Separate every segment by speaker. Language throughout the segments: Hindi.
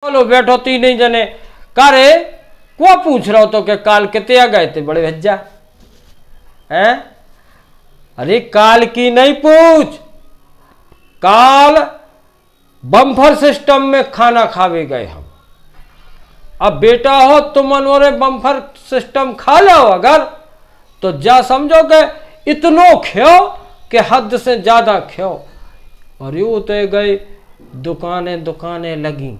Speaker 1: बोलो बैठो तीन ही जने कारे को पूछ रहा हो तो के काल कितने गए थे बड़े भज्जा हैं। अरे काल की नहीं पूछ, काल बम्फर सिस्टम में खाना खावे गए हम। अब बेटा हो तुम अनोरे बम्फर सिस्टम खा लो अगर तो जा समझो कि इतनो ख्यो कि हद से ज्यादा ख्यो। और यूं तो गए दुकानें दुकानें लगी।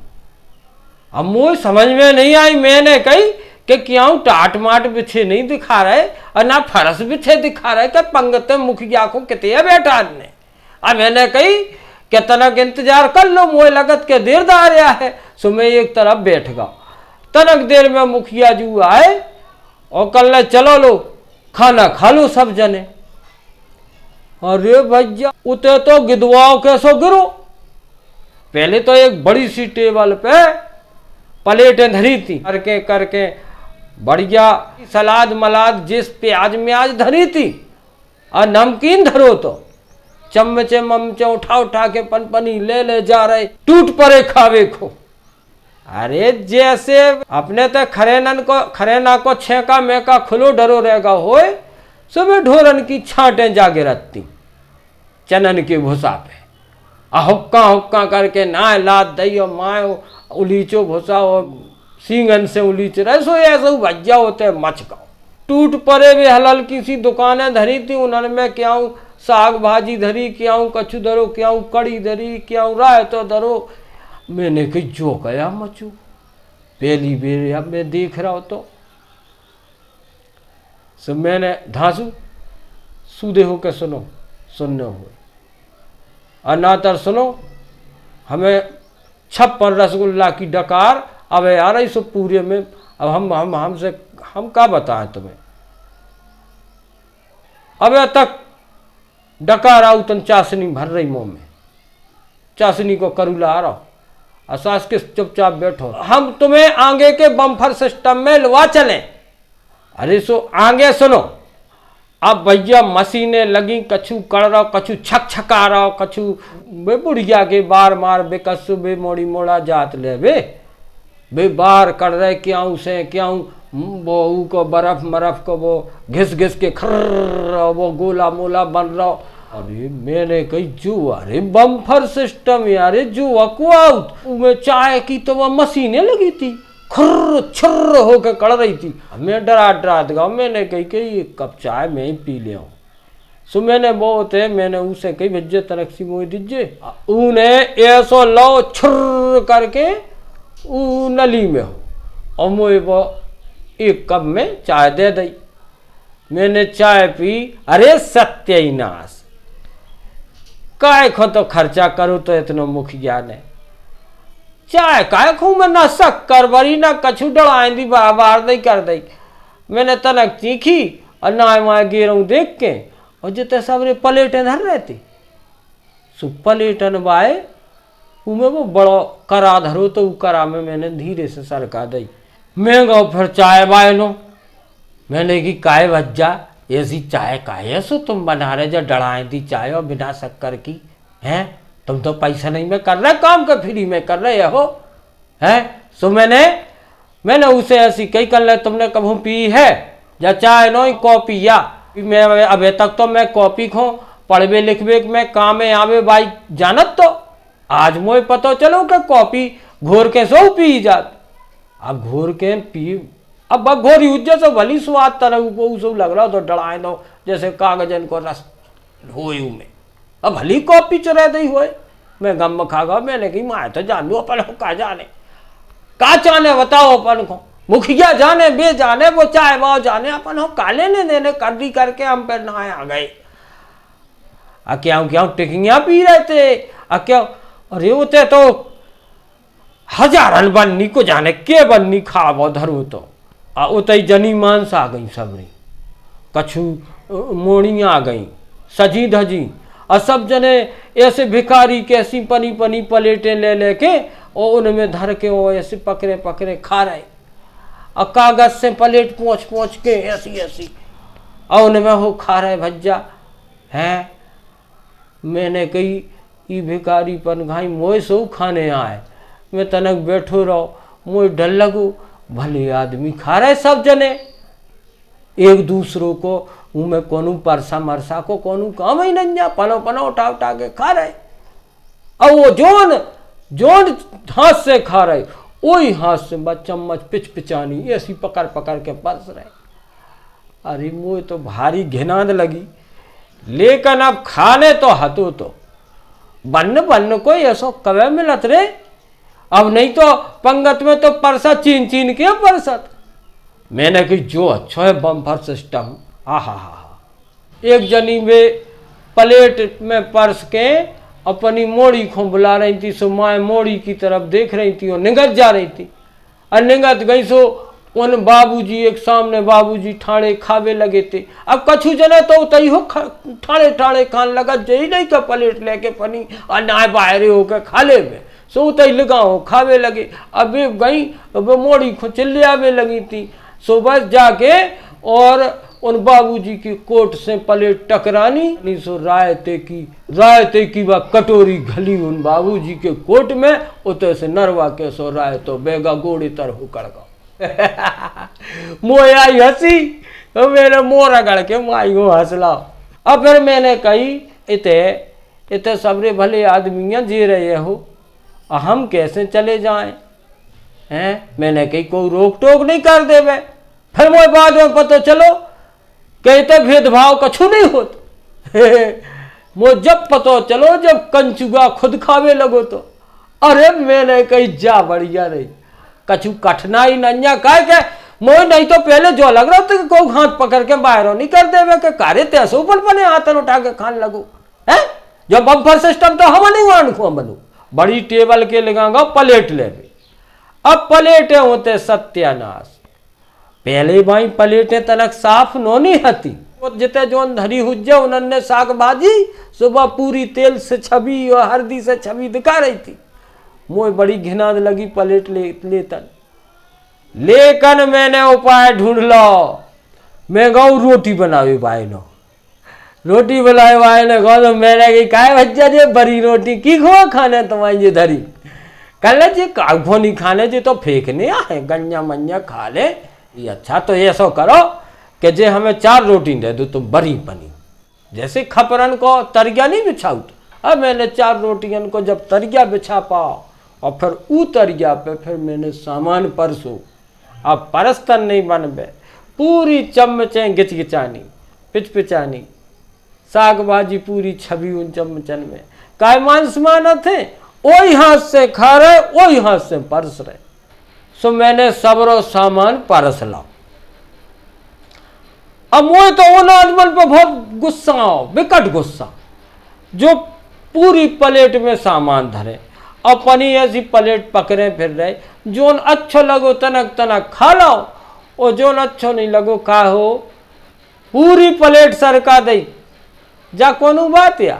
Speaker 1: अब मुझे समझ में नहीं आई, मैंने कही कि क्यों टाट माट बिछे नहीं दिखा रहे और ना फरस बिछे दिखा रहे कि पंगते मुखिया को कितने बैठा ने। अब मैंने कही कि तनक इंतजार कर लो, मुझे लगत के देर दा रहा है। सो मैं एक तरफ बैठ गया। तनक देर में मुखिया जी आए और कल ले चलो लो खाना खा लो सब जने। अरे भैया उते तो गिदवाओ कैसो गिरो। पहले तो एक बड़ी सी टेबल पे प्लेटें धरी थी करके करके बढ़िया सलाद मलाद जिस प्याज म्याज धरी थी और नमकीन धरो तो चम्मचे ममचे उठा उठा के पनपनी ले ले जा रहे टूट पड़े खावे को। अरे जैसे अपने तो खरेना को छेका मेका खुलो डरो रहेगा होए सुबह ढोरन की छांटें जागे रखती चनन के भूसा पे हुक्का हुक्का करके ना लाद दई और माए उलीचो भूसा और सींगन से उलीच रहे। सो ऐसे भज्जा होते मच गाओ टूट पड़े वे हलल किसी दुकानें धरी थी उन्होंने में क्या साग भाजी धरी क्या कछु धरो क्या कड़ी धरी क्या राय तो धरो। मैंने कही जो गया मचू पहली बेर अब मैं देख रहा हूं तो सब मैंने धांसू सूदे हो के सुनो सुनने हुए अनातर सुनो हमें 56 रसगुल्ला की डकार अब यार इस पूरे में अब हम क्या बताएं तुम्हें। अब तक डकार आऊ तन चाशनी भर रही मुंह में चाशनी को करूला आ रहा असास के चुपचाप बैठो हम तुम्हें आगे के बम्फर सिस्टम में लवा चलें। अरे सो आगे सुनो अब भैया मशीनें लगी कछु कर रहा कछु छक छका रहा कछु बे बुढ़िया के बार मार बेकसु बे मोड़ी मोड़ा जात ले बे बार कर रहे क्यों से क्यों वो को बर्फ मरफ को वो घिस घिस के खर्र वो गोला मोला बन रहा। अरे मैंने कही जो अरे बम्फर सिस्टम यार जो अकुआउट में चाय की तो वह मशीनें लगी थी खुर्र छुर्र होकर कड़ रही थी। मैं डरा दगा मैंने कही कि ये कप चाय मैं ही पी ले आऊँ। सो मैंने बहुत है मैंने उसे कही भज्जे तरक सी मोह दीजिए उन्हें ऐसो लो छुर्र करके ऊ नली में हो और मोह वो एक कप में चाय दे दी। मैंने चाय पी। अरे सत्य ही नाश काय खो तो खर्चा करूँ तो इतना मुखिया ने चाय काय खू मैं ना शक्कर बरी ना कछु डड़ाई दी बार दई कर दई। मैंने तनक चीखी और ना माए गिरूँ देख के और जितने सबरे प्लेटें धर रहे थे सो प्लेटन बाए उमें वो बड़ो करा धरो तो करा में मैंने धीरे से सरका दई। मैं गो फिर चाय बाय नो मैंने की काय भज्जा ऐसी चाय काहे सो तुम बना रहे जो डड़ाई दी चाय और बिना शक्कर की हैं। तुम तो पैसा नहीं में कर रहे काम का फ्री में कर रहे हो हैं। सो मैंने उसे ऐसी कही कर ले तुमने कभी पी है या चाय नो कॉपी या मैं अभी तक तो मैं कॉपी खो पढ़वे लिखवे में काम आवे भाई जानत तो आज मुझे पता चलो कि कॉपी घोर के सो पी जात। अब घोर के पी अब घोर यूज से भली स्वाद तरह सब लग रहा तो डराए दो जैसे कागजन को रस हो में अब भली कॉपी चुरा दी हुए मैं गम खा गया। मैंने कही माए तो जान लो अपन का जाने का चाने बताओ अपन को मुखिया जाने बे जाने वो चाय वाव जाने अपन हो काले ने देने कर दी करके हम पे नहाए आ गए। क्या क्या टिकियां पी रहे थे क्या अरे होते तो हजारन बननी को जाने के बननी खावो धरो तो उतई जनी मांस आ गई सबरी कछु मोड़ियाँ आ गई सजी धजी और सब जने ऐसे भिखारी कैसी पनी पनी प्लेटें ले लेके और उनमें धर के वो ऐसे पकड़े पकड़े खा रहे और कागज से प्लेट पोंछ पोंछ के ऐसी ऐसी और उनमें वो खा रहे भज्जा हैं। मैंने कही ई भिखारी पन घाई मोए सो खाने आए मैं तनक बैठो रहो, मुझे डर लगो भले आदमी खा रहे सब जने, एक दूसरों को मैं कोनू परसा मरसा को कोनू काम ही नहीं, पनो पनो उठा उठा के खा रहे। अब वो जोन जोन हाथ से खा रहे वही हाथ से चम्मच पिचपिचानी ऐसी पकड़ पकड़ के परस रहे। अरे मुझे तो भारी घिनाद लगी, लेकिन अब खाने तो हतो तो बन्न बन्न को ऐसो कवे मिलत रे। अब नहीं तो पंगत में तो परसा चीन चीन के परसत। मैंने कही जो अच्छा है बम्फर सिस्टम, हा। एक जनी वे प्लेट में परस के अपनी मोड़ी को बुला रही थी, सो माए मोड़ी की तरफ देख रही थी और निगत जा रही थी। और निगत गई सो उन बाबूजी एक सामने बाबूजी ठाणे खावे लगे थे। अब कछु जने तो तई हो ठाणे ठाणे खान लगा, जई नहीं का प्लेट लेके पनी और ना बाहर होके खाले में सो तई लगाओ खावे लगे। अब गई अब मोड़ी को चिल्ले आवे लगी थी, सो बस जाके और उन बाबूजी की कोट से प्लेट टकरानी, सो रायते की वह कटोरी घली उन बाबूजी के कोट में, उतर से नरवा के सो राय तो बेगा गोड़ी तर हुकड़ गो। मोय आई हंसी, तो मेरे मोर अगड़ के माई हो हंसला। अब फिर मैंने कही इते सबरे भले आदमियां जी रहे हो, हम कैसे चले जाएं हैं। मैंने कही कोई रोक टोक नहीं कर देवे। फिर वो बाद में पता चलो कहते भेदभाव कछु नहीं होता। वो जब पता चलो जब कंचुगा खुद खावे लगो तो अरे मैंने कही जा बढ़िया रही, कछु कठिनाई नन्या कह के मोह नहीं तो पहले जो लग रहा था कि कोई हाथ पकड़ के बाहरों नहीं कर देवे के कार्य तैसो ऊपर पने हाथ उठा के खान लगो है। जब बम्फर सिस्टम तो हम नहीं वाण को बनू, बड़ी टेबल के लगाऊंगा प्लेट ले। अब प्लेटें होते सत्यानाश। पहले भाई प्लेटें तनक साफ नोनी हती, जिते जोन धरी हुज्जे उन्होंने साग भाजी सुबह पूरी तेल से छबी और हल्दी से छबी दिखा रही थी। मुझे बड़ी घिनाद लगी प्लेट लेतन, लेकिन मैंने उपाय ढूंढ लो। मैं गाँव रोटी बनावी भाई नो, रोटी बनाए भाई ने गाँव तो मैंने कही काय बच्चा जे बड़ी रोटी की खो खाने तुम्हारी ये धरी कल जी कागो नहीं खाने जी तो फेंकने आए गन्या मन्या खा ले। ये अच्छा तो ये सो करो कि जे हमें 4 रोटी दे दो तुम बड़ी बनी, जैसे खपरन को तरिया नहीं बिछाऊ। अब मैंने 4 रोटियन को जब तरिया बिछा पाओ और फिर ऊ तरिया पे फिर मैंने सामान परसो। अब परस्तन नहीं बनबे, पूरी चम्मचें गिचगिचानी पिचपिचानी साग भाजी पूरी छबी उन चम्मचन में। काय मान समान थे वही हाथ से खा रहे वही हाथ से परस रहे। सो मैंने सबरो सामान परस ला। अब मुझे तो उन आदमन पर बहुत गुस्सा आओ, विकट गुस्सा, जो पूरी प्लेट में सामान धरे अपनी ऐसी प्लेट पकड़े फिर रहे। जोन अच्छो लगो तनक तनक खा लो और जोन अच्छो नहीं लगो का हो पूरी प्लेट सरका दई जा कोनू बात या।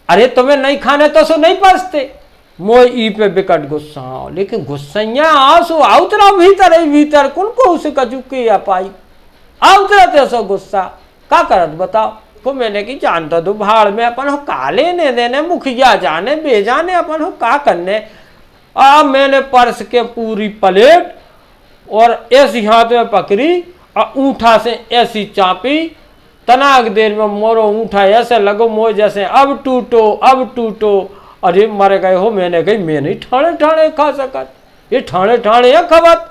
Speaker 1: अरे तुम्हें नहीं खाने तो सो नहीं परसते। मोय ई पे बिकट गुस्सा आओ, लेकिन गुस्सैया आसो आउतरा भीतर ही भीतर कुन को उसे कचुके या पाई आउतरा तेसो गुस्सा का करत बताओ। को मैंने की जानता दो भाड़ में अपन हो काले ने देने मुखिया जाने बेजाने अपन हो का करने। अब मैंने परस के पूरी प्लेट और ऐसी हाथ में पकड़ी और ऊँठा से ऐसी चापी, तनाक देर में मोरो ऊँठा ऐसे लगो मोह जैसे अब टूटो। अरे मर गए हो। मैंने कही मैं नहीं ठाणे ठाणे खा सकत, ये ठाणे ठाणे या खबत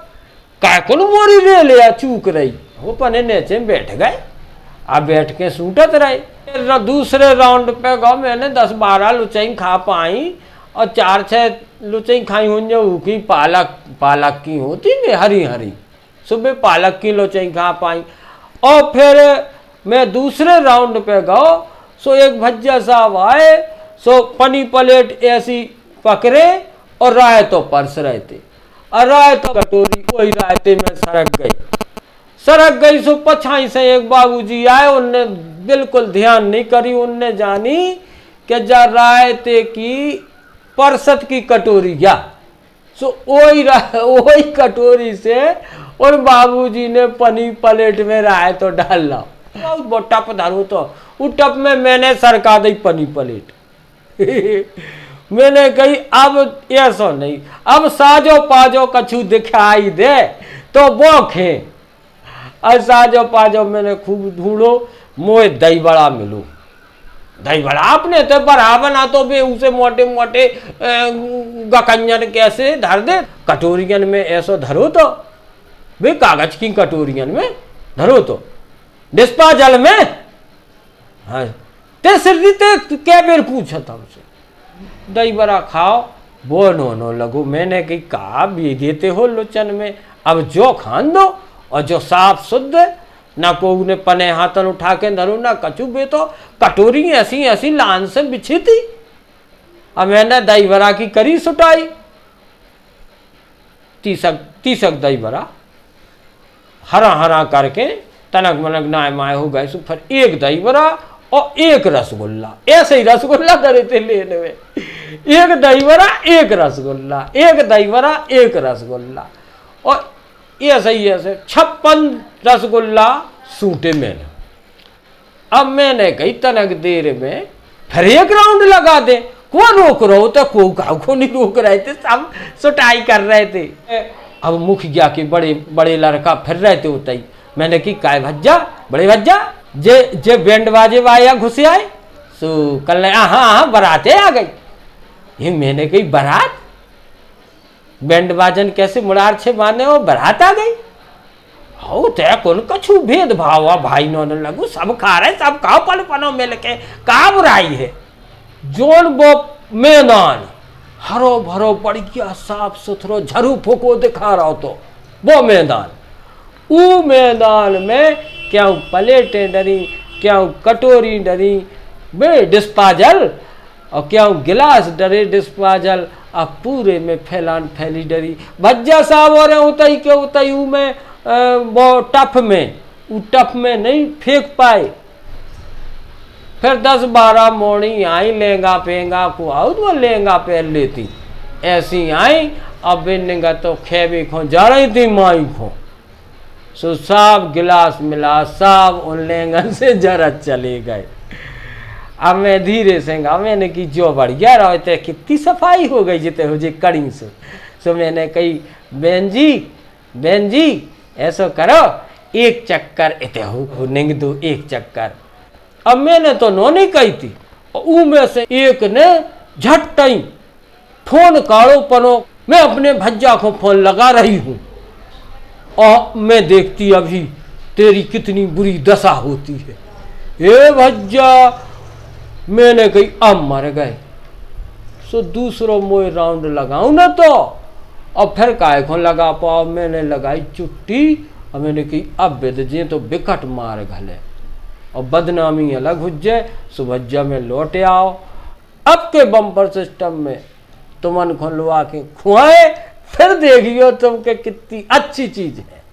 Speaker 1: काय को मोरी ले लिया चूक रही वो पने नीचे बैठ गए। अब बैठ के सूटत रहे। दूसरे राउंड पे गो मैंने 10-12 लुचई खा पाई और 4-6 लुचई खाई हुई जो की पालक की होती वे हरी सुबह पालक की लुचई खा पाई। और फिर मैं दूसरे राउंड पे गो सो एक भज्जा साहब आए, सो पनी प्लेट ऐसी पकड़े और राय तो परस रहे थे और राय तो कटोरी वही रायते में सरक गई। सो पछाई से एक बाबूजी आए, उनने बिल्कुल ध्यान नहीं करी, उनने जानी कि जा रायते की परसत की कटोरी या सो वही कटोरी से और बाबूजी ने पनी प्लेट में राय तो डाल टप धरू तो उ टप में मैंने सरका दी पनी प्लेट। मैंने कही अब ऐसा नहीं, अब साजो पाजो कछु दिखाई दे तो वो खे। साजो पाजो मैंने खूब ढूंढो, मोए दही बड़ा मिलू। दही बड़ा आपने तो बड़ा बना तो भी उसे मोटे मोटे गकंजन कैसे धर दे, कटोरियन में ऐसा धरो तो वे कागज की कटोरियन में धरो तो डिस्पोजल में। हाँ ते सिर्फ क्या बेर पूछा था उसे दही बड़ा खाओ, वो नो लगो। मैंने कही कहा भी देते हो लोचन में, अब जो खान दो और जो साफ शुद्ध, ना को उन्हें पने हाथन उठा के धरो ना कचू बे, तो कटोरी ऐसी ऐसी लान से बिछी थी। अब मैंने दही बड़ा की करी सुटाई, तीसक दही बड़ा हरा हरा करके तनक मनक नाय माय हो गए। फिर एक दही बड़ा और एक रसगुल्ला, ऐसे ही रसगुल्ला धरे थे लेने में, एक दही बड़ा एक रसगुल्ला, एक दही बड़ा एक रसगुल्ला, और ऐसे ही ऐसे 56 रसगुल्ला सूटे मैंने। अब मैंने कही तनक देर में फिर एक राउंड लगा दे, को रोक रहो तो को नहीं रोक रहे थे, सब सुटाई कर रहे थे। अब मुखिया के बड़े बड़े लड़का फिर रहे थे उतई। मैंने की काय भज्जा बड़े भज्जा जे बैंड बाजे वाया घुसे आए सो कल हाँ बाराते आ गई। ये मैंने कही बारात, बैंड बाजन कैसे मुड़ार छे माने हो बारात आ गई। हो ते कौन कछु भेदभाव भाई नो लगू, सब खा रहे सब खाओ, पल पनो मिल के का बुराई है। जोन वो मैदान हरो भरो बढ़िया साफ सुथरो झरू फूको दिखा रहा हो, तो वो मैदान, ऊ मैदान में क्या प्लेटें डरी, क्या कटोरी डरी बे डिस्पोजल, और क्या गिलास डरे डिस्पोजल, अब पूरे में फैलान फैली डरी। भज्जा साहब हो रहे उतई के उतई ऊ में वो टफ में नहीं फेंक पाए। फिर 10-12 मोड़ी आई लेंगा पेंगा को आओ तो लेंगा पहन लेती, ऐसी आई। अब बिनेगा तो खेबी खो जा रही थी माई खो, सो सब गिलास मिला सब उन लेंगन से जरा चले गए। अब मैं धीरे से मैंने की जो बढ़िया रहे कितनी सफाई हो गई जिते हो जे कड़ी से। सो मैंने कही बहन जी ऐसा करो एक चक्कर इते हो निंग दो एक चक्कर। अब मैंने तो नो नहीं कही थी, ऊ में से एक ने झटई फोन काड़ो पनो, मैं अपने भज्जा को फोन लगा रही हूं और मैं देखती अभी तेरी कितनी बुरी दशा होती है। ए भज्जा मैंने कही अब मर गए। सो दूसरो मोए राउंड लगाऊं ना तो, और फिर काय को लगा पाओ, मैंने लगाई चुट्टी और मैंने कही अब बेदजे तो बिकट मार घले और बदनामी अलग हो जाए। सुभज्जा में लौटे आओ, अब के बम्पर सिस्टम में तुमन को लुआ के खुआए, फिर देखियो तुम के कितनी अच्छी चीज है।